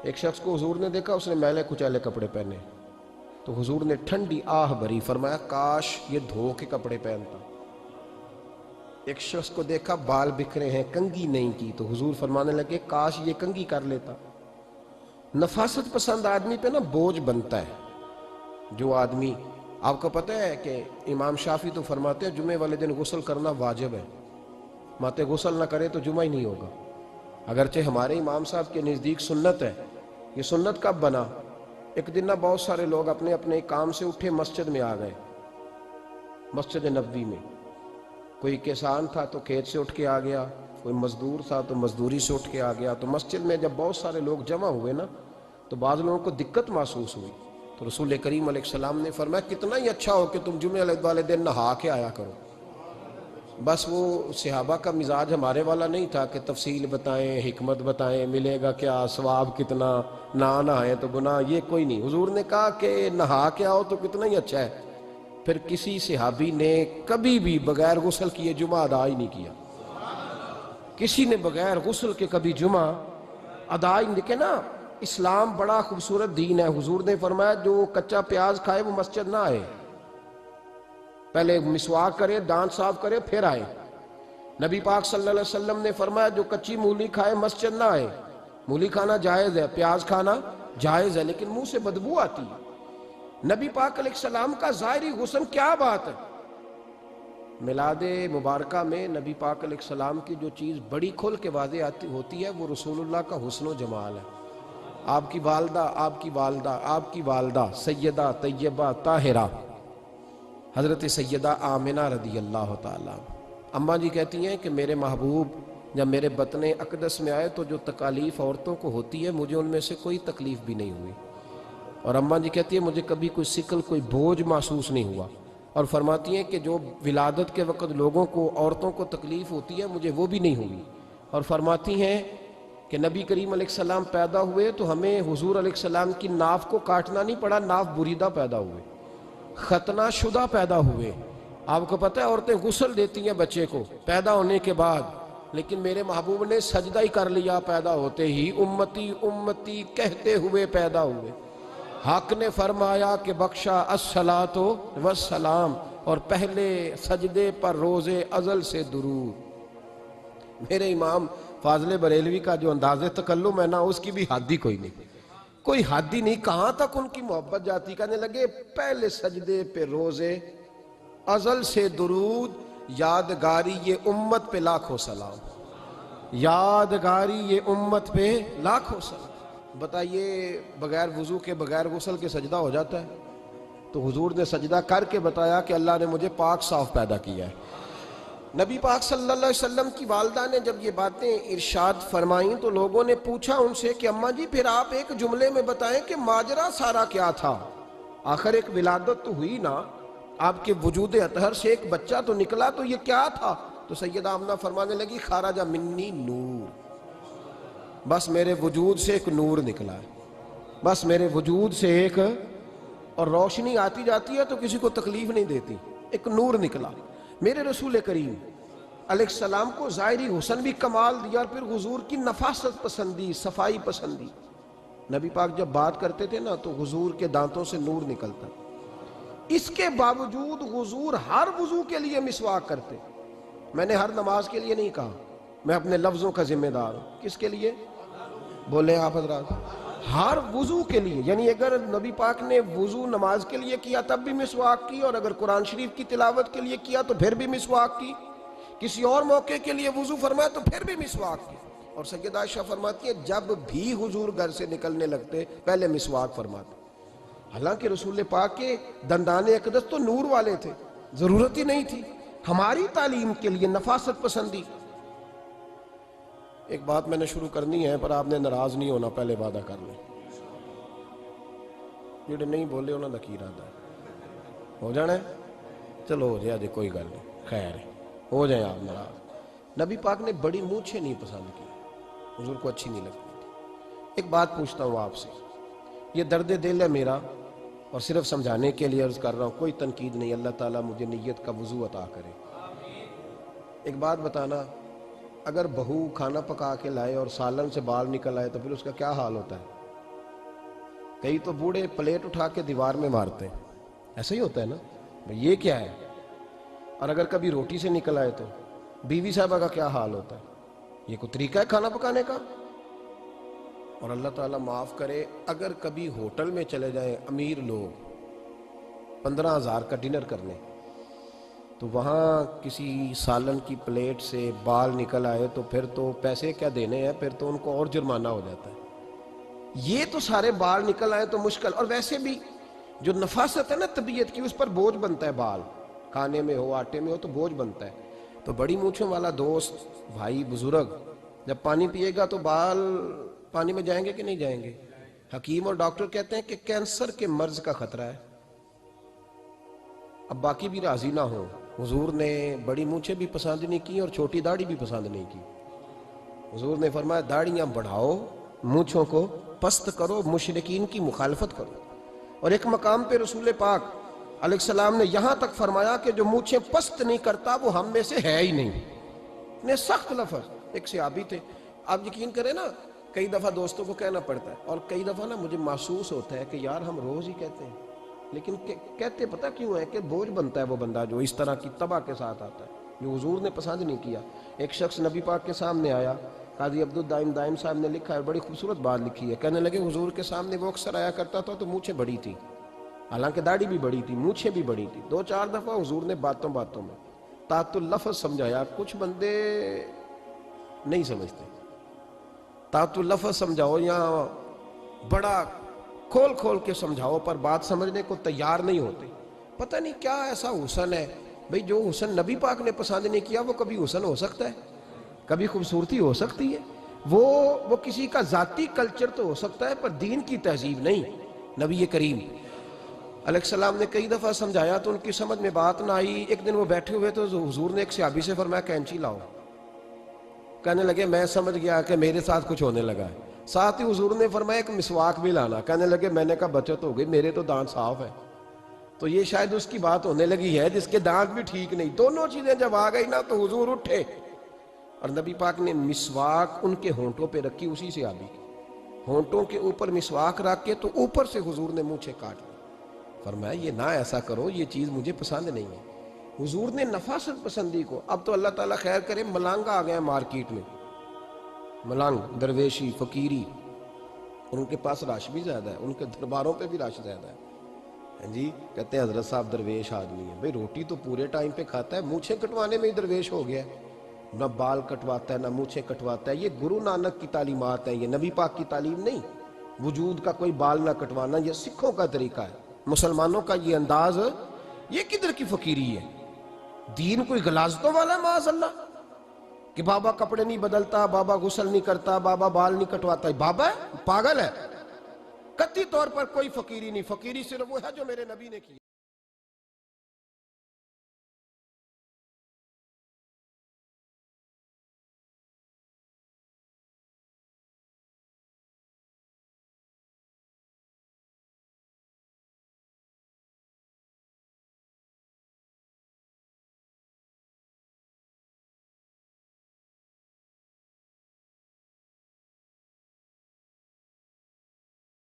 ایک شخص کو حضور نے دیکھا، اس نے میلے کچیلے کپڑے پہنے، تو حضور نے ٹھنڈی آہ بھری، فرمایا کاش یہ دھو کے کپڑے پہنتا۔ ایک شخص کو دیکھا بال بکھرے ہیں، کنگھی نہیں کی، تو حضور فرمانے لگے کاش یہ کنگھی کر لیتا۔ نفاست پسند آدمی پہ نا بوجھ بنتا ہے۔ جو آدمی، آپ کو پتہ ہے کہ امام شافعی تو فرماتے ہیں جمعے والے دن غسل کرنا واجب ہے، ماتے غسل نہ کرے تو جمعہ ہی نہیں ہوگا۔ اگرچہ ہمارے امام صاحب کے نزدیک سنت ہے۔ یہ سنت کب بنا؟ ایک دن نہ بہت سارے لوگ اپنے اپنے کام سے اٹھے مسجد میں آ گئے، مسجد نبوی میں۔ کوئی کسان تھا تو کھیت سے اٹھ کے آ گیا، کوئی مزدور تھا تو مزدوری سے اٹھ کے آ گیا۔ تو مسجد میں جب بہت سارے لوگ جمع ہوئے نا، تو بعض لوگوں کو دقت محسوس ہوئی، تو رسول کریم علیہ السلام نے فرمایا کتنا ہی اچھا ہو کہ تم جمعے والے دن نہا کے آیا کرو۔ بس وہ صحابہ کا مزاج ہمارے والا نہیں تھا کہ تفصیل بتائیں، حکمت بتائیں، ملے گا کیا، ثواب کتنا، نہ نہائیں تو گناہ، یہ کوئی نہیں۔ حضور نے کہا کہ نہا کے آؤ تو کتنا ہی اچھا ہے۔ پھر کسی صحابی نے کبھی بھی بغیر غسل کیے جمعہ ادا ہی نہیں کیا۔ کسی نے بغیر غسل کے کبھی جمعہ ادا ہی نہیں کیا نا۔ اسلام بڑا خوبصورت دین ہے۔ حضور نے فرمایا جو کچا پیاز کھائے وہ مسجد نہ آئے، پہلے مسواک کرے، دانت صاف کرے، پھر آئے۔ نبی پاک صلی اللہ علیہ وسلم نے فرمایا جو کچی مولی کھائے مسجد نہ آئے۔ مولی کھانا جائز ہے، پیاز کھانا جائز ہے، لیکن منہ سے بدبو آتی ہے۔ نبی پاک علیہ السلام کا ظاہری حسن کیا بات ہے۔ میلاد مبارکہ میں نبی پاک علیہ السلام کی جو چیز بڑی کھل کے واضح آتی ہوتی ہے وہ رسول اللہ کا حسن و جمال ہے۔ آپ کی والدہ، آپ کی والدہ، آپ کی والدہ سیدہ طیبہ طاہرہ حضرت سیدہ آمنہ رضی اللہ تعالیٰ، اماں جی کہتی ہیں کہ میرے محبوب جب میرے بطن اقدس میں آئے تو جو تکالیف عورتوں کو ہوتی ہے مجھے ان میں سے کوئی تکلیف بھی نہیں ہوئی، اور اماں جی کہتی ہیں مجھے کبھی کوئی ثقل، کوئی بوجھ محسوس نہیں ہوا، اور فرماتی ہیں کہ جو ولادت کے وقت لوگوں کو، عورتوں کو تکلیف ہوتی ہے مجھے وہ بھی نہیں ہوئی، اور فرماتی ہیں کہ نبی کریم علیہ السلام پیدا ہوئے تو ہمیں حضور علیہ السلام کی ناف کو کاٹنا نہیں پڑا، ناف بریدہ پیدا ہوئے، ختنہ شدہ پیدا ہوئے۔ آپ کو پتہ ہے عورتیں غسل دیتی ہیں بچے کو پیدا ہونے کے بعد، لیکن میرے محبوب نے سجدہ ہی کر لیا پیدا ہوتے ہی، امتی امتی کہتے ہوئے پیدا ہوئے۔ حق نے فرمایا کہ بخشا الصلاۃ والسلام، اور پہلے سجدے پر روز ازل سے درود۔ میرے امام فاضل بریلوی کا جو انداز تکلم ہے نا، اس کی بھی حد ہی کوئی نہیں، کوئی حد ہی نہیں، کہاں تک ان کی محبت جاتی۔ کہنے لگے پہلے سجدے پہ روز ازل سے درود، یادگاری یہ امت پہ لاکھوں سلام، یادگاری یہ امت پہ لاکھوں سلام۔ بتائیے بغیر وضو کے، بغیر غسل کے سجدہ ہو جاتا ہے؟ تو حضور نے سجدہ کر کے بتایا کہ اللہ نے مجھے پاک صاف پیدا کیا ہے۔ نبی پاک صلی اللہ علیہ وسلم کی والدہ نے جب یہ باتیں ارشاد فرمائیں تو لوگوں نے پوچھا ان سے کہ اماں جی پھر آپ ایک جملے میں بتائیں کہ ماجرا سارا کیا تھا، آخر ایک ولادت تو ہوئی نا، آپ کے وجود اطہر سے ایک بچہ تو نکلا، تو یہ کیا تھا؟ تو سیدہ آمنہ فرمانے لگی خارج منی نور، بس میرے وجود سے ایک نور نکلا ہے، بس میرے وجود سے ایک، اور روشنی آتی جاتی ہے تو کسی کو تکلیف نہیں دیتی، ایک نور نکلا۔ میرے رسول کریم علیہ السلام کو ظاہری حسن بھی کمال دیا، اور پھر حضور کی نفاست پسندی، صفائی پسندی۔ نبی پاک جب بات کرتے تھے نا تو حضور کے دانتوں سے نور نکلتا، اس کے باوجود حضور ہر وضو کے لیے مسواک کرتے۔ میں نے ہر نماز کے لیے نہیں کہا، میں اپنے لفظوں کا ذمہ دار ہوں۔ کس کے لیے بولیں آپ حضرات؟ ہر وضو کے لیے، یعنی اگر نبی پاک نے وضو نماز کے لیے کیا تب بھی مسواک کی، اور اگر قرآن شریف کی تلاوت کے لیے کیا تو پھر بھی مسواک کی، کسی اور موقع کے لیے وضو فرمایا تو پھر بھی مسواک کی۔ اور سیدہ عائشہ فرماتی ہے جب بھی حضور گھر سے نکلنے لگتے پہلے مسواک فرماتے۔ حالانکہ رسول پاک کے دندان اقدس تو نور والے تھے، ضرورت ہی نہیں تھی، ہماری تعلیم کے لیے نفاست پسندی۔ ایک بات میں نے شروع کرنی ہے پر آپ نے ناراض نہیں ہونا، پہلے وعدہ کر لیں، جڑے نہیں بولے انہوں نے کی ارادہ ہو جانا ہے، چلو ہو جائے، کوئی گل نہیں، خیر ہے، ہو جائیں آپ ناراض۔ نبی پاک نے بڑی مونچھیں نہیں پسند کی، حضور کو اچھی نہیں لگتی تھی۔ ایک بات پوچھتا ہوں آپ سے، یہ درد دل ہے میرا اور صرف سمجھانے کے لیے عرض کر رہا ہوں، کوئی تنقید نہیں، اللہ تعالیٰ مجھے نیت کا وضو عطا کرے۔ ایک بات بتانا، اگر بہو کھانا پکا کے لائے اور سالن سے بال نکل آئے تو پھر اس کا کیا حال ہوتا ہے؟ کئی تو بوڑھے پلیٹ اٹھا کے دیوار میں مارتے ہیں، ایسا ہی ہوتا ہے نا بھئی یہ کیا ہے؟ اور اگر کبھی روٹی سے نکل آئے تو بیوی صاحبہ کا کیا حال ہوتا ہے؟ یہ کوئی طریقہ ہے کھانا پکانے کا؟ اور اللہ تعالیٰ معاف کرے، اگر کبھی ہوٹل میں چلے جائیں امیر لوگ 15,000 کا ڈنر کرنے، تو وہاں کسی سالن کی پلیٹ سے بال نکل آئے تو پھر تو پیسے کیا دینے ہیں، پھر تو ان کو اور جرمانہ ہو جاتا ہے۔ یہ تو سارے بال نکل آئے تو مشکل، اور ویسے بھی جو نفاست ہے نا طبیعت کی، اس پر بوجھ بنتا ہے، بال کھانے میں ہو آٹے میں ہو تو بوجھ بنتا ہے۔ تو بڑی مونچھوں والا دوست بھائی بزرگ جب پانی پیے گا تو بال پانی میں جائیں گے کہ نہیں جائیں گے؟ حکیم اور ڈاکٹر کہتے ہیں کہ کینسر کے مرض کا خطرہ ہے۔ اب باقی بھی راضی نہ ہوں، حضور نے بڑی مونچھیں بھی پسند نہیں کی اور چھوٹی داڑھی بھی پسند نہیں کی۔ حضور نے فرمایا داڑھیاں بڑھاؤ، مونچھوں کو پست کرو، مشرکین کی مخالفت کرو۔ اور ایک مقام پہ رسول پاک علیہ السلام نے یہاں تک فرمایا کہ جو مونچھیں پست نہیں کرتا وہ ہم میں سے ہے ہی نہیں۔ اتنے سخت لفظ۔ ایک صحابی تھے، آپ یقین کریں نا، کئی دفعہ دوستوں کو کہنا پڑتا ہے، اور کئی دفعہ نا مجھے محسوس ہوتا ہے کہ یار ہم روز ہی کہتے ہیں، لیکن کہتے پتہ کیوں ہے کہ بوجھ بنتا ہے وہ بندہ جو اس طرح کی تباہ کے ساتھ آتا ہے، جو حضور نے پسند نہیں کیا۔ ایک شخص نبی پاک کے سامنے آیا، قاضی عبدالدائم دائم صاحب نے لکھا ہے، بڑی خوبصورت بات لکھی ہے، کہنے لگے حضور کے سامنے وہ اکثر آیا کرتا تھا تو مونچھیں بڑی تھی، حالانکہ داڑھی بھی بڑی تھی، مونچھیں بھی بڑی تھی۔ 2-4 دفعہ حضور نے باتوں باتوں میں تات اللفظ سمجھایا۔ کچھ بندے نہیں سمجھتے، تات اللفظ سمجھاؤ یا بڑا کھول کھول کے سمجھاؤ پر بات سمجھنے کو تیار نہیں ہوتے۔ پتہ نہیں کیا ایسا حسن ہے بھئی، جو حسن نبی پاک نے پسند نہیں کیا وہ کبھی حسن ہو سکتا ہے، کبھی خوبصورتی ہو سکتی ہے، وہ کسی کا ذاتی کلچر تو ہو سکتا ہے پر دین کی تہذیب نہیں۔ نبی کریم علیہ السلام نے کئی دفعہ سمجھایا تو ان کی سمجھ میں بات نہ آئی۔ ایک دن وہ بیٹھے ہوئے تو حضور نے ایک صحابی سے فرمایا کینچی لاؤ۔ کہنے لگے میں سمجھ گیا کہ میرے ساتھ کچھ ہونے لگا ہے۔ ساتھ ہی حضور نے فرمایا ایک مسواک بھی لانا۔ کہنے لگے میں نے کہا بچت ہو گئی، میرے تو دانت صاف ہے۔ تو یہ شاید اس کی بات ہونے لگی ہے جس کے دانت بھی ٹھیک نہیں۔ دونوں چیزیں جب آ گئی نا تو حضور اٹھے اور نبی پاک نے مسواک ان کے ہونٹوں پہ رکھی، اسی سے آبی ہونٹوں کے اوپر مسواک رکھ کے تو اوپر سے حضور نے مونچھیں کاٹ لی۔ فرمایا یہ نہ ایسا کرو، یہ چیز مجھے پسند نہیں ہے۔ حضور نے نفاست پسندی کو۔ اب تو اللہ تعالیٰ خیر کرے، ملانگ آ گئے مارکیٹ میں، ملانگ درویشی فقیری، اور ان کے پاس رش بھی زیادہ ہے، ان کے درباروں پہ بھی رش زیادہ ہے۔ جی کہتے ہیں حضرت صاحب درویش آدمی ہے۔ بھئی روٹی تو پورے ٹائم پہ کھاتا ہے، مونچھیں کٹوانے میں ہی درویش ہو گیا ہے، نہ بال کٹواتا ہے نہ مونچھیں کٹواتا ہے۔ یہ گرو نانک کی تعلیمات ہیں، یہ نبی پاک کی تعلیم نہیں۔ وجود کا کوئی بال نہ کٹوانا یہ سکھوں کا طریقہ ہے، مسلمانوں کا یہ انداز، یہ کدھر کی فقیری ہے؟ دین کوئی غلاظتوں والا ہے معاذ اللہ، کہ بابا کپڑے نہیں بدلتا، بابا غسل نہیں کرتا، بابا بال نہیں کٹواتا۔ بابا ہے؟ پاگل ہے؟ قطعی طور پر کوئی فقیری نہیں، فقیری صرف وہ ہے جو میرے نبی نے کی۔